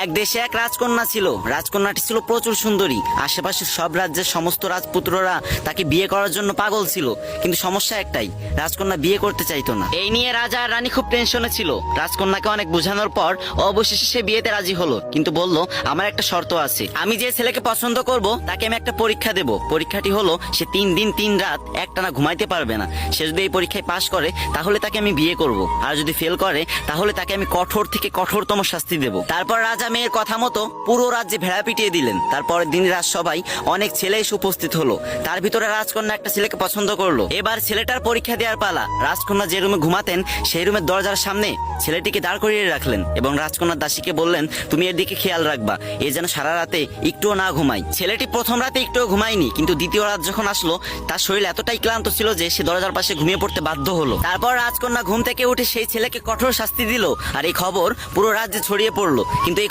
এক দেশে এক রাজকন্যা ছিল। রাজকন্যাটি ছিল প্রচুর সুন্দরী। আশেপাশের সব রাজ্যের সমস্ত রাজপুত্ররা তাকে বিয়ে করার জন্য পাগল ছিল, কিন্তু সমস্যা একটাই, রাজকন্যা বিয়ে করতে চাইতো না। এই নিয়ে রাজা আর রানী খুব টেনশনে ছিল। রাজকন্যাকে অনেক বোঝানোর পর অবশেষে সে বিয়েতে রাজি হলো, কিন্তু বলল আমার একটা শর্ত আছে, আমি যে ছেলেকে পছন্দ করব তাকে আমি একটা পরীক্ষা দেব। পরীক্ষাটি হলো সে 3 দিন 3 রাত একটানা ঘুমাইতে পারবে না। সে যদি এই পরীক্ষায় পাশ করে তাহলে তাকে আমি বিয়ে করব, আর যদি ফেল করে তাহলে তাকে আমি কঠোর থেকে কঠোরতম শাস্তি দেব। তারপর রাজা মেয়ের কথা মতো পুরো রাজ্যে ভেড়া পিটিয়ে দিলেন। তারপরের দিন রাজসভায় অনেক ছেলে এসে উপস্থিত হলো। তার ভিতরে রাজকন্যা একটা ছেলেকে পছন্দ করলো। এবার ছেলেটার পরীক্ষা দেওয়ার পালা। রাজকন্যা যে রুমে ঘুমাতেন সেই রুমের দরজার সামনে ছেলেটিকে দাঁড় করিয়ে রাখলেন এবং রাজকন্যার দাসীকে বললেন, তুমি এর দিকে খেয়াল রাখবা, এ যেন সারা রাতে একটুও না ঘুমায়। ছেলেটি প্রথম রাতে একটুও ঘুমায়নি, কিন্তু দ্বিতীয় রাত যখন আসলো তার শরীর এতটাই ক্লান্ত ছিল যে সে দরজার পাশে ঘুমিয়ে পড়তে বাধ্য হলো। তারপর রাজকন্যা ঘুম থেকে উঠে সেই ছেলেকে কঠোর শাস্তি দিল, আর এই খবর পুরো রাজ্যে ছড়িয়ে পড়লো। কিন্তু